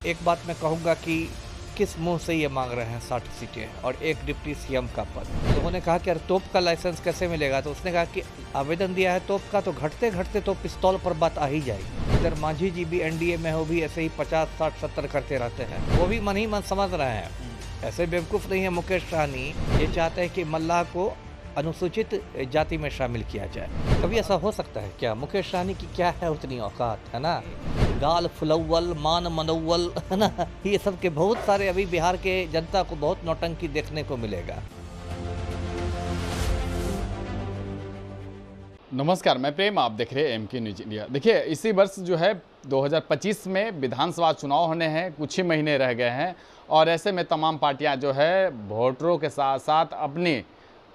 एक बात मैं कहूँगा कि किस मुंह से ये मांग रहे हैं 60 सीटें और एक डिप्टी सीएम का पद। लोगों ने कहा कि अरे तोप का लाइसेंस कैसे मिलेगा, तो उसने कहा कि आवेदन दिया है तोप का, तो घटते घटते तो पिस्तौल पर बात आ ही जाएगी। इधर मांझी जी भी एनडीए में हो भी ऐसे ही 50, 60, 70 करते रहते हैं, वो भी मन ही मन समझ रहे हैं। ऐसे बेवकूफ़ नहीं है मुकेश सहनी, ये चाहते हैं कि मल्लाह को अनुसूचित जाति में शामिल किया जाए। कभी ऐसा हो सकता है क्या? मुकेश सहनी की क्या है उतनी औकात, है ना? गाल फुलौवल, मान मनौवल, है ना? ये सब के बहुत सारे अभी बिहार के जनता को बहुत नौटंकी देखने को मिलेगा। नमस्कार, मैं प्रेम, आप देख रहे हैं एमके न्यूज इंडिया। देखिए, इसी वर्ष जो है 2025 में विधानसभा चुनाव होने हैं, कुछ ही महीने रह गए हैं और ऐसे में तमाम पार्टियां जो है वोटरों के साथ साथ अपने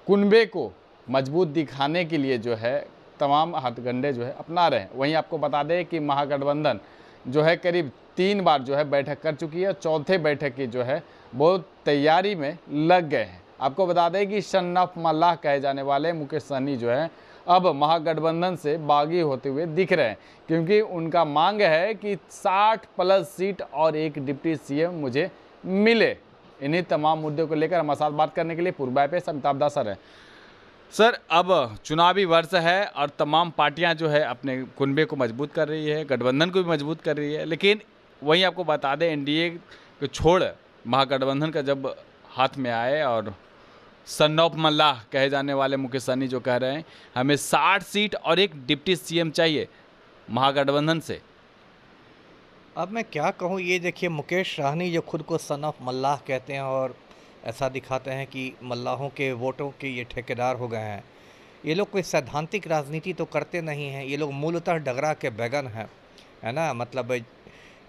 कुनबे को मजबूत दिखाने के लिए जो है तमाम हथकंडे जो है अपना रहे हैं। वहीं आपको बता दें कि महागठबंधन जो है करीब 3 बार जो है बैठक कर चुकी है, चौथे बैठक की जो है वो तैयारी में लग गए हैं। आपको बता दें कि सन ऑफ मल्लाह कहे जाने वाले मुकेश सहनी जो है अब महागठबंधन से बागी होते हुए दिख रहे हैं, क्योंकि उनका मांग है कि 60 प्लस सीट और एक डिप्टी सीएम मुझे मिले। इन्हीं तमाम मुद्दों को लेकर हमारे साथ बात करने के लिए पूर्व पे अमिताभ दास सर है। सर, अब चुनावी वर्ष है और तमाम पार्टियां जो है अपने कुनबे को मजबूत कर रही है, गठबंधन को भी मजबूत कर रही है, लेकिन वहीं आपको बता दें एनडीए को छोड़ महागठबंधन का जब हाथ में आए और सन ऑफ मल्लाह कहे जाने वाले मुकेश सहनी जो कह रहे हैं हमें 60 सीट और एक डिप्टी सीएम चाहिए महागठबंधन से। अब मैं क्या कहूँ, ये देखिए मुकेश सहनी जो खुद को सन ऑफ मल्लाह कहते हैं और ऐसा दिखाते हैं कि मल्लाहों के वोटों के ये ठेकेदार हो गए हैं। ये लोग कोई सैद्धांतिक राजनीति तो करते नहीं हैं, ये लोग मूलतः डगरा के बैगन हैं, है ना? मतलब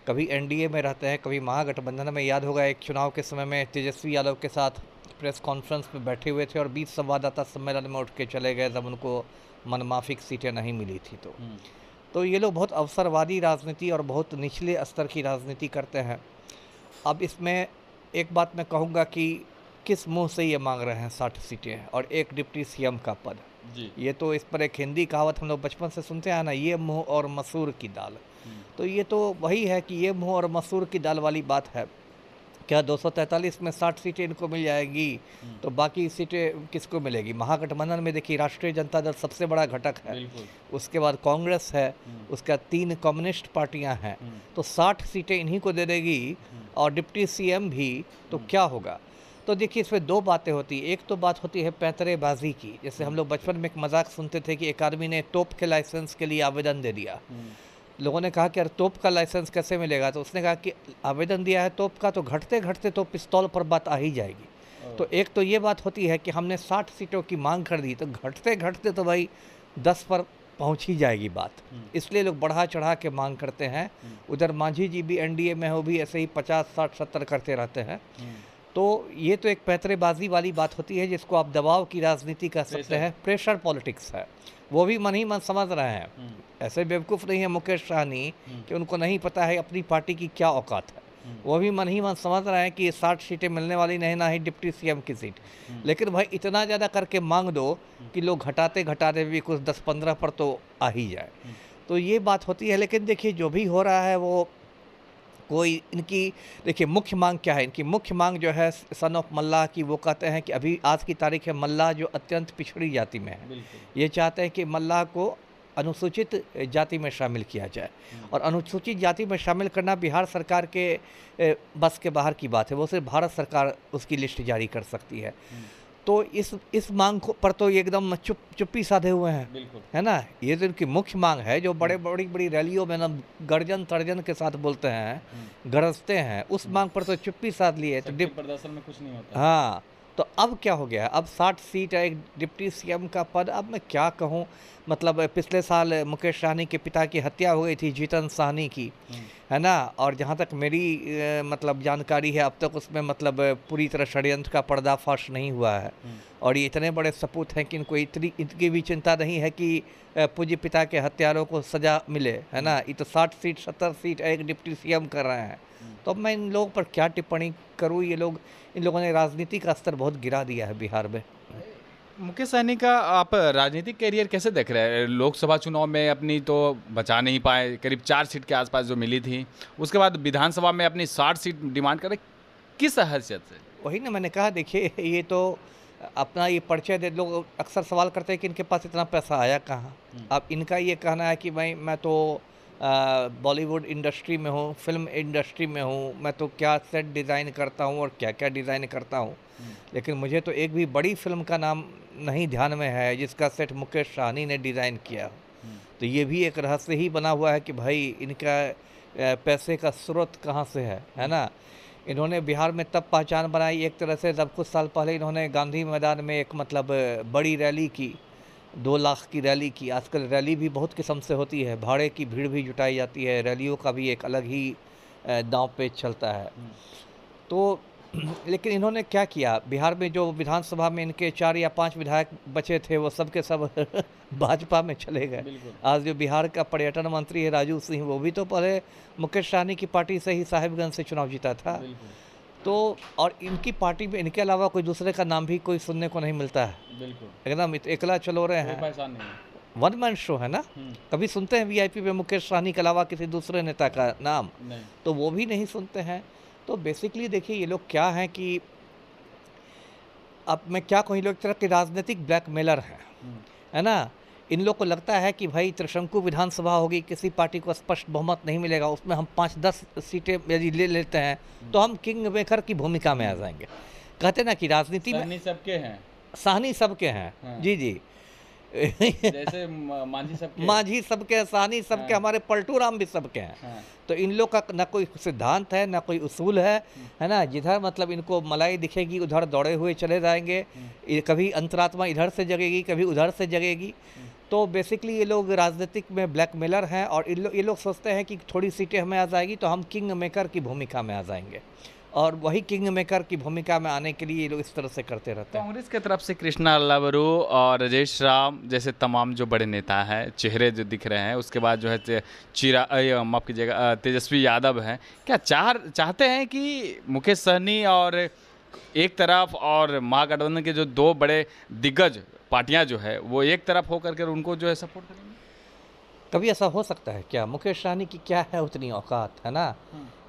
कभी एनडीए में रहते हैं, कभी महागठबंधन में। याद होगा एक चुनाव के समय में तेजस्वी यादव के साथ प्रेस कॉन्फ्रेंस में बैठे हुए थे और 20 संवाददाता सम्मेलन में उठ के चले गए जब उनको मनमाफिक सीटें नहीं मिली थी। तो ये लोग बहुत अवसरवादी राजनीति और बहुत निचले स्तर की राजनीति करते हैं। अब इसमें एक बात मैं कहूँगा कि किस मुंह से ये मांग रहे हैं 60 सीटें और एक डिप्टी सीएम का पद जी। ये तो इस पर एक हिंदी कहावत हम लोग बचपन से सुनते हैं ना, ये मुंह और मसूर की दाल। तो ये तो वही है कि ये मुंह और मसूर की दाल वाली बात है। क्या 243 में 60 सीटें इनको मिल जाएगी तो बाकी सीटें किसको मिलेगी? महागठबंधन में देखिए राष्ट्रीय जनता दल सबसे बड़ा घटक है, उसके बाद कांग्रेस है, उसके बाद 3 कम्युनिस्ट पार्टियां हैं, तो 60 सीटें इन्हीं को दे देगी और डिप्टी सीएम भी, तो क्या होगा? तो देखिए इसमें 2 बातें होती हैं। एक तो बात होती है पैंतरेबाजी की, जैसे हम लोग बचपन में एक मजाक सुनते थे कि एक आदमी ने तोप के लाइसेंस के लिए आवेदन दे दिया। लोगों ने कहा कि अरे तोप का लाइसेंस कैसे मिलेगा, तो उसने कहा कि आवेदन दिया है तोप का, तो घटते घटते तो पिस्तौल पर बात आ ही जाएगी। तो एक तो ये बात होती है कि हमने 60 सीटों की मांग कर दी, तो घटते घटते तो भाई 10 पर पहुंच ही जाएगी बात। इसलिए लोग बढ़ा चढ़ा के मांग करते हैं। उधर मांझी जी भी एनडीए में हो भी ऐसे ही 50, 60, 70 करते रहते हैं। तो ये तो एक पैंतरेबाजी वाली बात होती है, जिसको आप दबाव की राजनीति कह सकते हैं, प्रेशर पॉलिटिक्स है। वो भी मन ही मन समझ रहे हैं। ऐसे बेवकूफ़ नहीं है मुकेश सहनी कि उनको नहीं पता है अपनी पार्टी की क्या औकात है। वो भी मन ही मन समझ रहे हैं कि ये 60 सीटें मिलने वाली नहीं, ना ही डिप्टी सीएम की सीट। लेकिन भाई इतना ज़्यादा करके मांग दो कि लोग घटाते घटाते भी कुछ 10-15 पर तो आ ही जाए। तो ये बात होती है। लेकिन देखिए जो भी हो रहा है वो कोई इनकी, देखिए मुख्य मांग क्या है? इनकी मुख्य मांग जो है सन ऑफ मल्लाह की, वो कहते हैं कि अभी आज की तारीख है मल्लाह जो अत्यंत पिछड़ी जाति में है, ये चाहते हैं कि मल्लाह को अनुसूचित जाति में शामिल किया जाए। और अनुसूचित जाति में शामिल करना बिहार सरकार के बस के बाहर की बात है, वो सिर्फ भारत सरकार उसकी लिस्ट जारी कर सकती है। तो इस मांग को पर तो ये एकदम चुप्पी साधे हुए हैं, है ना? ये तो इनकी मुख्य मांग है, जो बड़ी रैलियों में ना गर्जन तर्जन के साथ बोलते हैं, गरजते हैं, उस मांग पर तो चुप्पी साध ली है। तो प्रदर्शन में कुछ नहीं होता। हाँ, तो अब क्या हो गया? अब 60 सीट है, एक डिप्टी सीएम का पद। अब मैं क्या कहूँ, मतलब पिछले साल मुकेश सहनी के पिता की हत्या हो गई थी, जीतन सहनी की, है ना? और जहाँ तक मेरी मतलब जानकारी है, अब तक उसमें मतलब पूरी तरह षड्यंत्र का पर्दाफाश नहीं हुआ है। और ये इतने बड़े सपूत हैं कि इनकी भी चिंता नहीं है कि पूज्य पिता के हत्यारों को सज़ा मिले, है ना? ये तो 60 सीट 70 सीट एक डिप्टी सीएम कर रहे हैं। तो अब मैं इन लोगों पर क्या टिप्पणी करूँ? इन लोगों ने राजनीति का स्तर बहुत गिरा दिया है बिहार में। मुकेश सहनी का आप राजनीतिक कैरियर कैसे देख रहे हैं? लोकसभा चुनाव में अपनी तो बचा नहीं पाए, करीब 4 सीट के आसपास जो मिली थी। उसके बाद विधानसभा में अपनी 60 सीट डिमांड करे, किस हैसियत से? वही ना मैंने कहा, देखिए ये तो अपना ये परिचय दे, लोग अक्सर सवाल करते हैं कि इनके पास इतना पैसा आया कहाँ। अब इनका ये कहना है कि भाई मैं तो बॉलीवुड इंडस्ट्री में हूँ, फिल्म इंडस्ट्री में हूँ, मैं तो क्या सेट डिज़ाइन करता हूँ और क्या क्या डिज़ाइन करता हूँ। लेकिन मुझे तो एक भी बड़ी फिल्म का नाम नहीं ध्यान में है जिसका सेट मुकेश सहनी ने डिज़ाइन किया। तो ये भी एक रहस्य ही बना हुआ है कि भाई इनका पैसे का स्रोत कहाँ से है ना। इन्होंने बिहार में तब पहचान बनाई एक तरह से जब कुछ साल पहले इन्होंने गांधी मैदान में एक मतलब बड़ी रैली की, 2 लाख की रैली की। आजकल रैली भी बहुत किस्म से होती है, भाड़े की भीड़ भी जुटाई जाती है, रैलियों का भी एक अलग ही दांव पेच चलता है। तो लेकिन इन्होंने क्या किया, बिहार में जो विधानसभा में इनके 4 या 5 विधायक बचे थे वो सब के सब भाजपा में चले गए। आज जो बिहार का पर्यटन मंत्री है राजू सिंह, वो भी तो पहले मुकेश सहनी की पार्टी से ही साहिबगंज से चुनाव जीता था। तो और इनकी पार्टी में इनके अलावा कोई दूसरे का नाम भी कोई सुनने को नहीं मिलता है। एकदम एकला चलो रहे हैं, वन मैन शो है ना। कभी सुनते हैं वीआईपी में मुकेश सहनी के अलावा किसी दूसरे नेता का नाम? तो वो भी नहीं सुनते हैं। तो बेसिकली देखिए ये लोग क्या हैं कि अब मैं क्या कहूँ, लोग एक तरह के राजनीतिक ब्लैकमेलर हैं, है ना। इन लोग को लगता है कि भाई त्रिशंकु विधानसभा होगी, किसी पार्टी को स्पष्ट बहुमत नहीं मिलेगा, उसमें हम 5-10 सीटें यदि ले लेते हैं तो हम किंग मेकर की भूमिका में आ जाएंगे। कहते ना कि राजनीति में सबके हैं, सहनी सबके हैं। हाँ। जी जी जैसे मांझी सबके, सहनी सबके, हाँ। हमारे पलटू राम भी सबके हैं। हाँ। तो इन लोग का ना कोई सिद्धांत है ना कोई उसूल है ना। जिधर मतलब इनको मलाई दिखेगी उधर दौड़े हुए चले जाएंगे। कभी अंतरात्मा इधर से जगेगी, कभी उधर से जगेगी। तो बेसिकली ये लोग राजनीतिक में ब्लैकमेलर हैं और ये लोग सोचते हैं कि थोड़ी सीटें हमें आ जाएगी तो हम किंग मेकर की भूमिका में आ जाएंगे, और वही किंग मेकर की भूमिका में आने के लिए ये लोग इस तरह से करते रहते हैं। कांग्रेस की तरफ से कृष्णा लवरू और राजेश राम जैसे तमाम जो बड़े नेता हैं, चेहरे जो दिख रहे हैं, उसके बाद जो है माफ कीजिएगा तेजस्वी यादव हैं, क्या चाहते हैं कि मुकेश सहनी और एक तरफ और महागठबंधन के जो 2 बड़े दिग्गज पार्टियां जो है वो एक तरफ होकर के उनको जो है सपोर्ट करेंगे? कभी ऐसा हो सकता है क्या? मुकेश सहनी की क्या है उतनी औकात, है ना।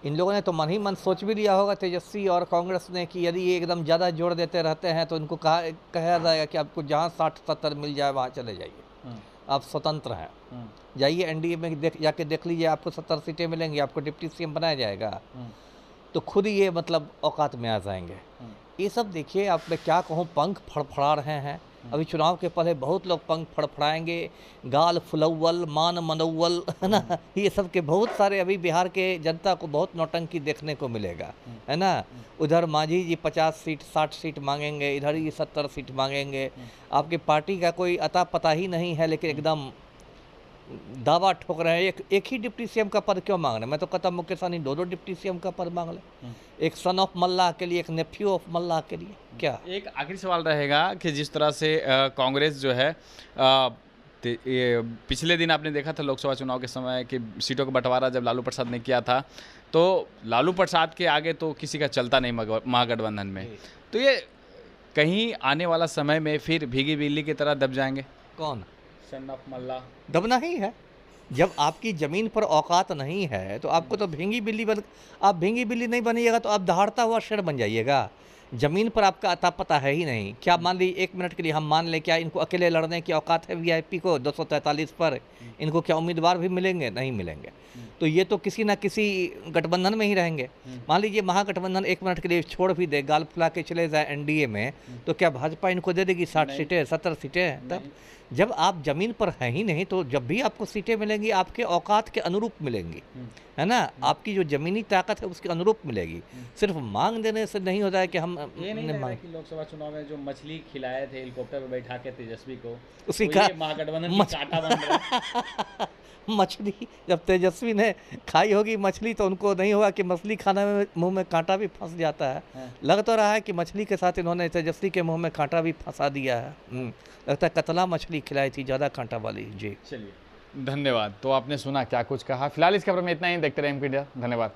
इन लोगों ने तो मन ही मन सोच भी लिया होगा, तेजस्वी और कांग्रेस ने, कि यदि ये एकदम ज़्यादा जोर देते रहते हैं तो इनको कहा जाएगा कि आपको जहाँ 60-70 मिल जाए वहाँ चले जाइए, आप स्वतंत्र हैं, जाइए एनडीए में जाके देख लीजिए, आपको 70 सीटें मिलेंगी, आपको डिप्टी सीएम बनाया जाएगा। तो खुद ही ये मतलब औकात में आ जाएंगे। ये सब देखिए, आप मैं क्या कहूँ, पंख फड़फड़ा रहे हैं। अभी चुनाव के पहले बहुत लोग पंख फड़फड़ाएंगे, गाल फुलौवल, मान मनौवल, है ना। ये सब के बहुत सारे अभी बिहार के जनता को बहुत नौटंकी देखने को मिलेगा, है ना। उधर मांझी जी 50 सीट 60 सीट मांगेंगे, इधर ही 70 सीट मांगेंगे। आपकी पार्टी का कोई अता पता ही नहीं है, लेकिन एकदम दावा ठोक रहे हैं। एक ही डिप्टी सीएम का पद क्यों मांग रहे हैं? मैं तो कहता मुकेश सहनी 2 डिप्टी सीएम का पद मांग ले, एक सन ऑफ मल्लाह के लिए, एक नेफ्यू ऑफ मल्लाह के लिए। क्या एक आखिरी सवाल रहेगा कि जिस तरह से कांग्रेस जो है पिछले दिन आपने देखा था लोकसभा चुनाव के समय कि सीटों का बंटवारा जब लालू प्रसाद ने किया था, तो लालू प्रसाद के आगे तो किसी का चलता नहीं महागठबंधन में। तो ये कहीं आने वाला समय में फिर भीगी बिल्ली की तरह दब जाएंगे? कौन? सन ऑफ मल्लाह दबना ही है। जब आपकी ज़मीन पर औकात नहीं है तो आपको तो भींगी बिल्ली आप भींगी बिल्ली नहीं बनिएगा तो आप दहाड़ता हुआ शेर बन जाइएगा। ज़मीन पर आपका अता पता है ही नहीं। क्या मान ली 1 मिनट के लिए हम मान लें, क्या इनको अकेले लड़ने की औकात है वीआईपी को 243 पर? इनको क्या उम्मीदवार भी मिलेंगे? नहीं मिलेंगे। तो ये तो किसी ना किसी गठबंधन में ही रहेंगे। मान लीजिए महागठबंधन 1 मिनट के लिए छोड़ भी दे, गाल फुला के चले जाए एनडीए में, तो क्या भाजपा इनको दे देगी 60 सीटें 70 सीटें? तब जब आप ज़मीन पर हैं ही नहीं, तो जब भी आपको सीटें मिलेंगी आपके औकात के अनुरूप मिलेंगी, है ना। आपकी जो ज़मीनी ताकत है उसके अनुरूप मिलेगी। सिर्फ मांग देने से नहीं होता है कि हम ये नहीं लग रहा कि लोकसभा चुनाव में जो मछली खिलाए थे हेलीकॉप्टर पर बैठा के तेजस्वी को, उसी का महागठबंधन की कांटा बन रहा मछली जब तेजस्वी ने खाई होगी मछली तो उनको नहीं होगा कि मछली खाने में मुंह में कांटा भी फंस जाता है। लग तो रहा है कि मछली के साथ इन्होंने तेजस्वी के मुंह में कांटा भी फंसा दिया है। लगता है कतला मछली खिलाई थी, ज़्यादा कांटा वाली। जी चलिए, धन्यवाद। तो आपने सुना क्या कुछ कहा। फिलहाल इस खबर में इतना ही। देखते रहे एमपी इंडिया। धन्यवाद।